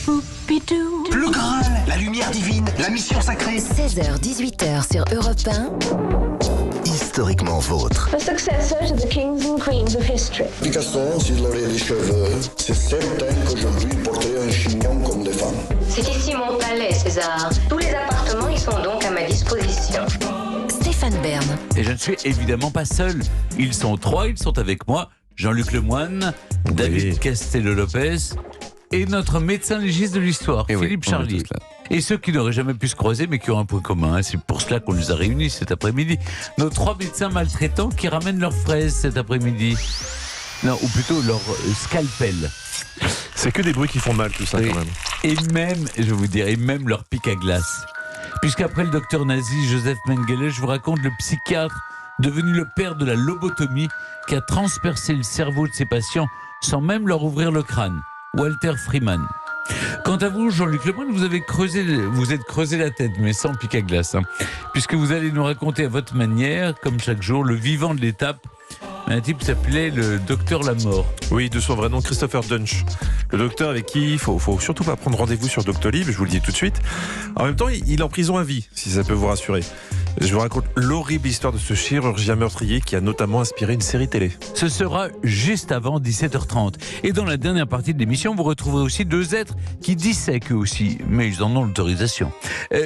Le Graal, la lumière divine, la mission sacrée. 16h-18h sur Europe 1. Historiquement vôtre. The successor to the kings and queens of history. Picasso, s'il avait des cheveux, c'est certain qu'aujourd'hui il porterait un chignon comme des femmes. C'est ici mon palais, César. Tous les appartements y sont donc à ma disposition. Stéphane Bern. Et je ne suis évidemment pas seul. Ils sont trois, ils sont avec moi. Jean-Luc Lemoyne, David Castello-Lopez et notre médecin légiste de l'histoire, Philippe Charlier. Et ceux qui n'auraient jamais pu se croiser mais qui ont un point commun. Hein. C'est pour cela qu'on les a réunis cet après-midi. Nos trois médecins maltraitants qui ramènent leurs fraises cet après-midi. Non, ou plutôt leur scalpel. C'est que des bruits qui font mal tout ça quand même. Et même, je vais vous dire, et même leur pic à glace. Puisqu'après le docteur nazi Joseph Mengele, je vous raconte le psychiatre devenu le père de la lobotomie qui a transpercé le cerveau de ses patients sans même leur ouvrir le crâne. Walter Freeman. Quant à vous, Jean-Luc Lemoyne, vous êtes creusé la tête, mais sans pic à glace, hein, puisque vous allez nous raconter à votre manière, comme chaque jour, le vivant de l'étape. Un type s'appelait le docteur Lamort. Oui, de son vrai nom, Christopher Dunch. Le docteur avec qui il faut surtout pas prendre rendez-vous sur Doctolib, je vous le dis tout de suite. En même temps, il est en prison à vie, si ça peut vous rassurer. Je vous raconte l'horrible histoire de ce chirurgien meurtrier qui a notamment inspiré une série télé. Ce sera juste avant 17h30. Et dans la dernière partie de l'émission, vous retrouverez aussi deux êtres qui dissèquent eux aussi, mais ils en ont l'autorisation.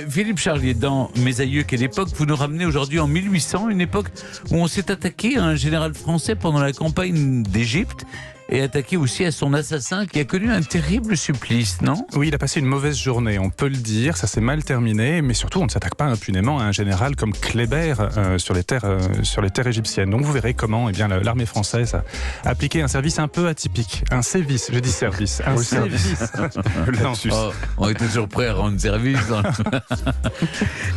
Philippe Charlier, dans Mes aïeux, quelle époque, vous nous ramenez aujourd'hui en 1800, une époque où on s'est attaqué à un général français pendant la campagne d'Égypte et attaqué aussi à son assassin qui a connu un terrible supplice, non ? Oui, il a passé une mauvaise journée, on peut le dire, ça s'est mal terminé, mais surtout on ne s'attaque pas impunément à un général comme Kléber sur les terres égyptiennes. Donc vous verrez comment l'armée française a appliqué un service un peu atypique, un sévice, je dis service, un sévice. On était toujours prêts à rendre service.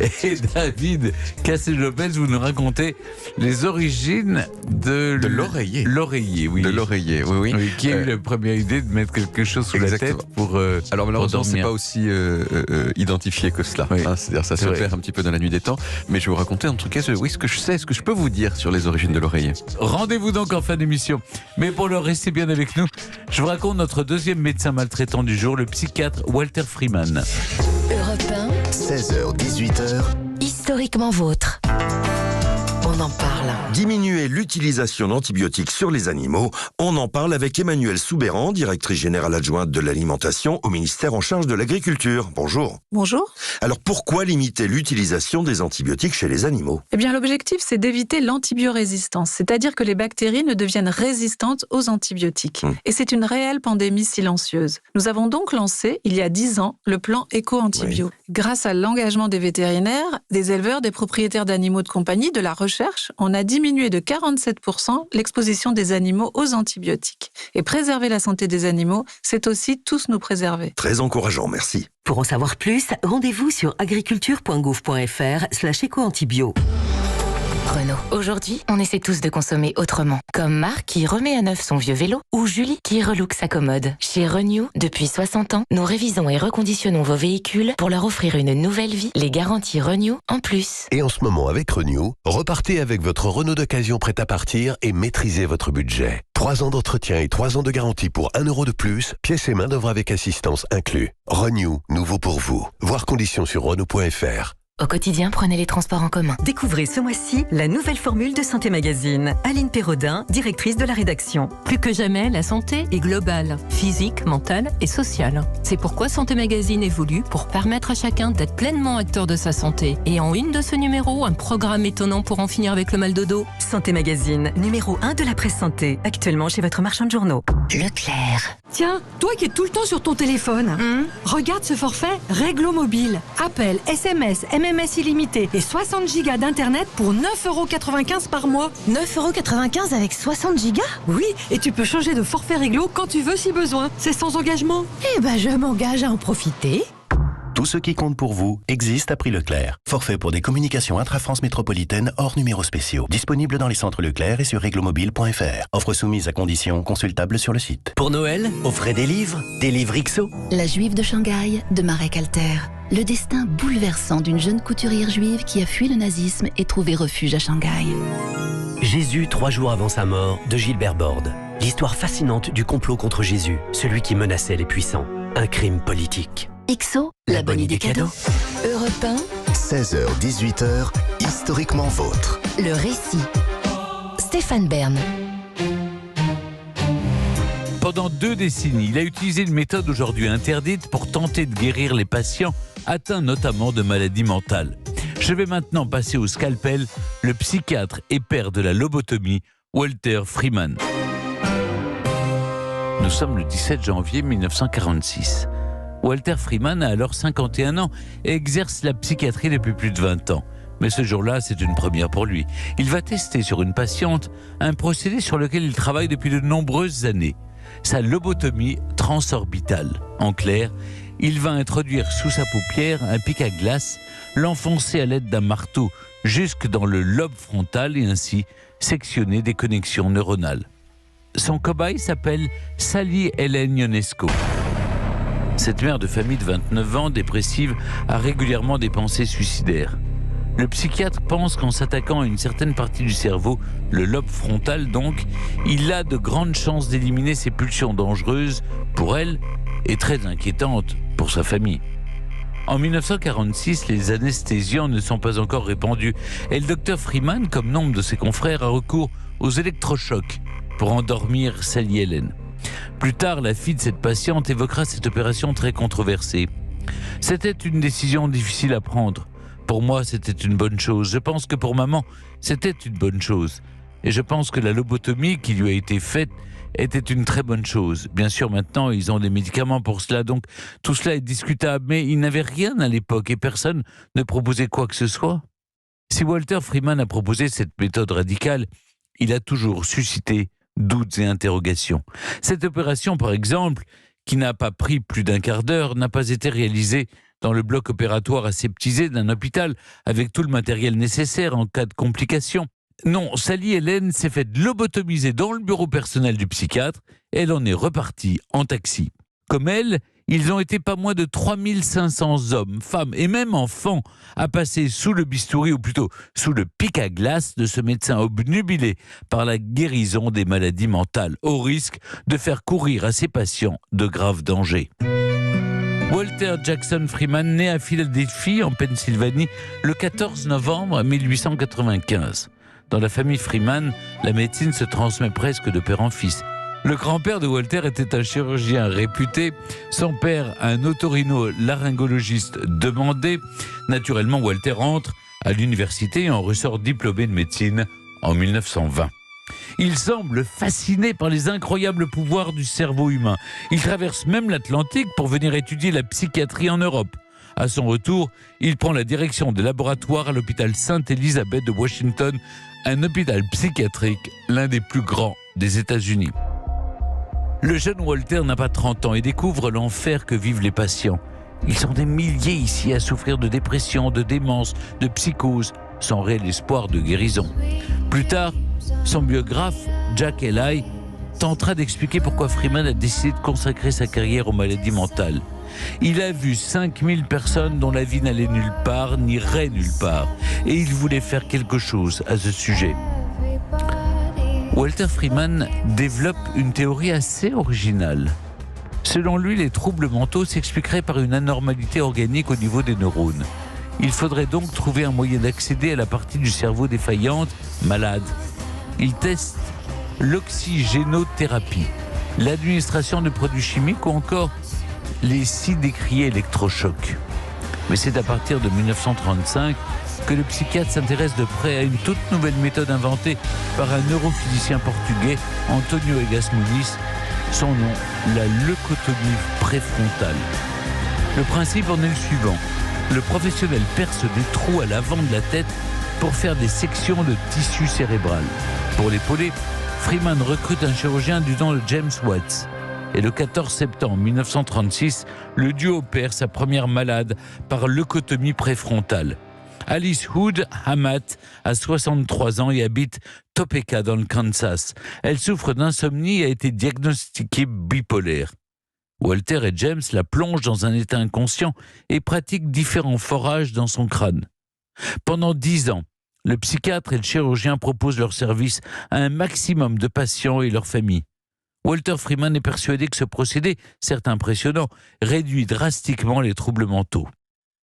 Et David Castello-Lopez, vous nous racontez les origines de l'oreiller. L'oreiller, oui. De l'oreiller, oui. Oui, qui a eu la première idée de mettre quelque chose sous la tête pour alors malheureusement, pour c'est pas aussi identifié que cela. Oui. Hein, c'est-à-dire ça se perd un petit peu dans la nuit des temps. Mais je vais vous raconter en tout cas ce que je sais, ce que je peux vous dire sur les origines de l'oreiller. Rendez-vous donc en fin d'émission. Mais pour le rester bien avec nous, je vous raconte notre deuxième médecin maltraitant du jour, le psychiatre Walter Freeman. Europe 1. 16h-18h. Historiquement vôtre. On en parle. Diminuer l'utilisation d'antibiotiques sur les animaux, on en parle avec Emmanuelle Soubéran, directrice générale adjointe de l'alimentation au ministère en charge de l'agriculture. Bonjour. Bonjour. Alors pourquoi limiter l'utilisation des antibiotiques chez les animaux ? Eh bien, l'objectif, c'est d'éviter l'antibiorésistance, c'est-à-dire que les bactéries ne deviennent résistantes aux antibiotiques. Et c'est une réelle pandémie silencieuse. Nous avons donc lancé, il y a 10 ans, le plan Éco-Antibio. Grâce à l'engagement des vétérinaires, des éleveurs, des propriétaires d'animaux de compagnie, de la recherche, on a diminué de 47% l'exposition des animaux aux antibiotiques. Et préserver la santé des animaux, c'est aussi tous nous préserver. Très encourageant, merci. Pour en savoir plus, rendez-vous sur agriculture.gouv.fr/écoantibio. Renault. Aujourd'hui, on essaie tous de consommer autrement. Comme Marc qui remet à neuf son vieux vélo ou Julie qui relook sa commode. Chez Renew, depuis 60 ans, nous révisons et reconditionnons vos véhicules pour leur offrir une nouvelle vie. Les garanties Renew en plus. Et en ce moment avec Renew, repartez avec votre Renault d'occasion prêt à partir et maîtrisez votre budget. 3 ans d'entretien et 3 ans de garantie pour 1 euro de plus, pièces et main d'œuvre avec assistance inclus. Renew, nouveau pour vous. Voir conditions sur Renault.fr. Au quotidien, prenez les transports en commun. Découvrez ce mois-ci la nouvelle formule de Santé Magazine. Aline Perrodin, directrice de la rédaction. Plus que jamais, la santé est globale, physique, mentale et sociale. C'est pourquoi Santé Magazine évolue pour permettre à chacun d'être pleinement acteur de sa santé. Et en une de ce numéro, un programme étonnant pour en finir avec le mal de dos. Santé Magazine, numéro 1 de la presse santé, actuellement chez votre marchand de journaux. Leclerc. Tiens, toi qui es tout le temps sur ton téléphone, regarde ce forfait Réglo Mobile. Appel, SMS, MMS illimité et 60 gigas d'internet pour 9,95€ par mois. 9,95€ avec 60 gigas ? Oui, et tu peux changer de forfait Réglo quand tu veux si besoin. C'est sans engagement. Eh ben, je m'engage à en profiter. Tout ce qui compte pour vous existe à prix Leclerc. Forfait pour des communications intra-France métropolitaine hors numéros spéciaux. Disponible dans les centres Leclerc et sur réglomobile.fr. Offre soumise à conditions consultables sur le site. Pour Noël, offrez des livres XO. La Juive de Shanghai de Marek Alter. Le destin bouleversant d'une jeune couturière juive qui a fui le nazisme et trouvé refuge à Shanghai. Jésus 3 jours avant sa mort de Gilbert Borde. L'histoire fascinante du complot contre Jésus, celui qui menaçait les puissants. un crime politique. XO, la bonne idée cadeau. Europe 1, 16h, 18h, historiquement vôtre. le récit. Stéphane Bern. Pendant 2 décennies, il a utilisé une méthode aujourd'hui interdite pour tenter de guérir les patients atteints notamment de maladies mentales. Je vais maintenant passer au scalpel le psychiatre et père de la lobotomie, Walter Freeman. Nous sommes le 17 janvier 1946. Walter Freeman a alors 51 ans et exerce la psychiatrie depuis plus de 20 ans. Mais ce jour-là, c'est une première pour lui. Il va tester sur une patiente un procédé sur lequel il travaille depuis de nombreuses années. Sa lobotomie transorbitale. En clair, il va introduire sous sa paupière un pic à glace, l'enfoncer à l'aide d'un marteau jusque dans le lobe frontal et ainsi sectionner des connexions neuronales. Son cobaye s'appelle Sally Helen Ionesco. Cette mère de famille de 29 ans, dépressive, a régulièrement des pensées suicidaires. Le psychiatre pense qu'en s'attaquant à une certaine partie du cerveau, le lobe frontal donc, il a de grandes chances d'éliminer ses pulsions dangereuses pour elle et très inquiétantes pour sa famille. En 1946, les anesthésiants ne sont pas encore répandus et le docteur Freeman, comme nombre de ses confrères, a recours aux électrochocs pour endormir Sally Helen. Plus tard, la fille de cette patiente évoquera cette opération très controversée. C'était une décision difficile à prendre. Pour moi, c'était une bonne chose. Je pense que pour maman, c'était une bonne chose. Et je pense que la lobotomie qui lui a été faite était une très bonne chose. Bien sûr, maintenant, ils ont des médicaments pour cela, donc tout cela est discutable. Mais ils n'avaient rien à l'époque et personne ne proposait quoi que ce soit. Si Walter Freeman a proposé cette méthode radicale, il a toujours suscité doutes et interrogations. Cette opération, par exemple, qui n'a pas pris plus d'1 quart d'heure, n'a pas été réalisée dans le bloc opératoire aseptisé d'un hôpital avec tout le matériel nécessaire en cas de complications. Non, Sally Helen s'est faite lobotomiser dans le bureau personnel du psychiatre et elle en est repartie en taxi. Comme elle, ils ont été pas moins de 3500 hommes, femmes et même enfants à passer sous le bistouri, ou plutôt sous le pic à glace de ce médecin obnubilé par la guérison des maladies mentales, au risque de faire courir à ses patients de graves dangers. Walter Jackson Freeman naît à Philadelphie, en Pennsylvanie, le 14 novembre 1895. Dans la famille Freeman, la médecine se transmet presque de père en fils. Le grand-père de Walter était un chirurgien réputé, son père un otorino-laryngologiste demandé. Naturellement, Walter entre à l'université et en ressort diplômé de médecine en 1920. Il semble fasciné par les incroyables pouvoirs du cerveau humain. Il traverse même l'Atlantique pour venir étudier la psychiatrie en Europe. À son retour, il prend la direction des laboratoires à l'hôpital Sainte-Élisabeth de Washington, un hôpital psychiatrique, l'un des plus grands des États-Unis. Le jeune Walter n'a pas 30 ans et découvre l'enfer que vivent les patients. Ils sont des milliers ici à souffrir de dépression, de démence, de psychose, sans réel espoir de guérison. Plus tard, son biographe, Jack Ely, tentera d'expliquer pourquoi Freeman a décidé de consacrer sa carrière aux maladies mentales. Il a vu 5000 personnes dont la vie n'allait nulle part, n'irait nulle part, et il voulait faire quelque chose à ce sujet. Walter Freeman développe une théorie assez originale. Selon lui, les troubles mentaux s'expliqueraient par une anormalité organique au niveau des neurones. Il faudrait donc trouver un moyen d'accéder à la partie du cerveau défaillante, malade. Il teste l'oxygénothérapie, l'administration de produits chimiques ou encore les si décriés électrochocs. Mais c'est à partir de 1935 que le psychiatre s'intéresse de près à une toute nouvelle méthode inventée par un neurophysicien portugais, Antonio Egas Muniz, son nom, la leucotomie préfrontale. Le principe en est le suivant. Le professionnel perce des trous à l'avant de la tête pour faire des sections de tissu cérébral. Pour l'épauler, Freeman recrute un chirurgien du nom de James Watts. Et le 14 septembre 1936, le duo opère sa première malade par leucotomie préfrontale. Alice Hood Hamat a 63 ans et habite Topeka dans le Kansas. Elle souffre d'insomnie et a été diagnostiquée bipolaire. Walter et James la plongent dans un état inconscient et pratiquent différents forages dans son crâne. Pendant 10 ans, le psychiatre et le chirurgien proposent leurs services à un maximum de patients et leurs familles. Walter Freeman est persuadé que ce procédé, certes impressionnant, réduit drastiquement les troubles mentaux.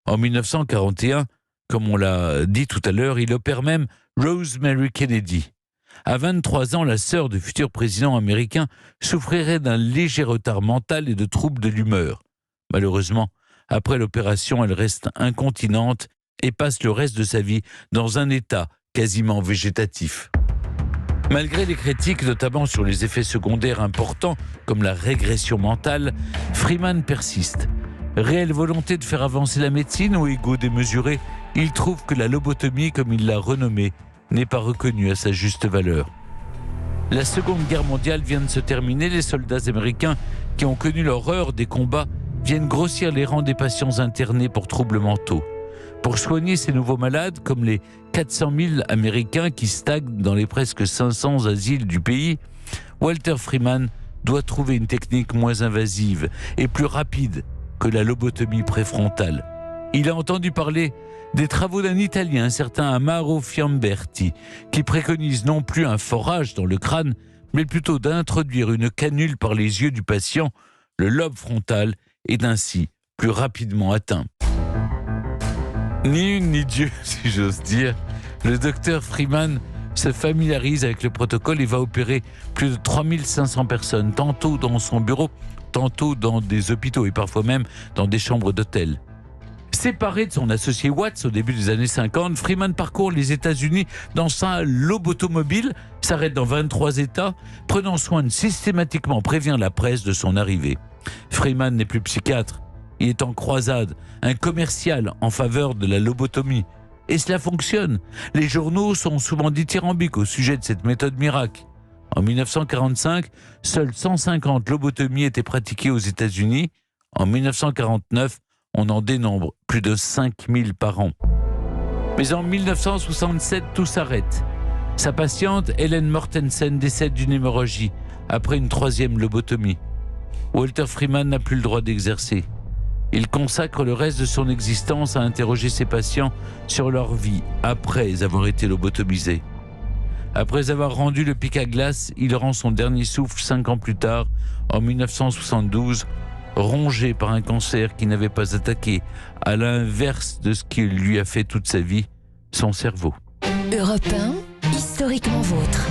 En 1941, comme on l'a dit tout à l'heure, il opère même Rosemary Kennedy. À 23 ans, la sœur du futur président américain souffrirait d'un léger retard mental et de troubles de l'humeur. Malheureusement, après l'opération, elle reste incontinente et passe le reste de sa vie dans un état quasiment végétatif. Malgré les critiques, notamment sur les effets secondaires importants, comme la régression mentale, Freeman persiste. Réelle volonté de faire avancer la médecine ou ego démesuré, il trouve que la lobotomie, comme il l'a renommée, n'est pas reconnue à sa juste valeur. La Seconde Guerre mondiale vient de se terminer. Les soldats américains qui ont connu l'horreur des combats viennent grossir les rangs des patients internés pour troubles mentaux. Pour soigner ces nouveaux malades, comme les 400 000 Américains qui stagnent dans les presque 500 asiles du pays, Walter Freeman doit trouver une technique moins invasive et plus rapide que la lobotomie préfrontale. Il a entendu parler des travaux d'un Italien, un certain Amaro Fiamberti, qui préconise non plus un forage dans le crâne, mais plutôt d'introduire une canule par les yeux du patient. Le lobe frontal est ainsi plus rapidement atteint. Ni une ni Dieu, si j'ose dire, le docteur Freeman se familiarise avec le protocole et va opérer plus de 3500 personnes, tantôt dans son bureau, tantôt dans des hôpitaux et parfois même dans des chambres d'hôtel. Séparé de son associé Watts au début des années 50, Freeman parcourt les États-Unis dans sa lobotomobile, s'arrête dans 23 États, prenant soin de systématiquement prévenir la presse de son arrivée. Freeman n'est plus psychiatre, il est en croisade, un commercial en faveur de la lobotomie. Et cela fonctionne. Les journaux sont souvent dithyrambiques au sujet de cette méthode miracle. En 1945, seules 150 lobotomies étaient pratiquées aux États-Unis. En 1949, on en dénombre plus de 5000 par an. Mais en 1967, tout s'arrête. Sa patiente, Helen Mortensen, décède d'une hémorragie après une 3e lobotomie. Walter Freeman n'a plus le droit d'exercer. Il consacre le reste de son existence à interroger ses patients sur leur vie après avoir été lobotomisés. Après avoir rendu le pic à glace, il rend son dernier souffle 5 ans plus tard, en 1972, rongé par un cancer qui n'avait pas attaqué, à l'inverse de ce qu'il lui a fait toute sa vie, son cerveau. Europe 1, historiquement vôtre.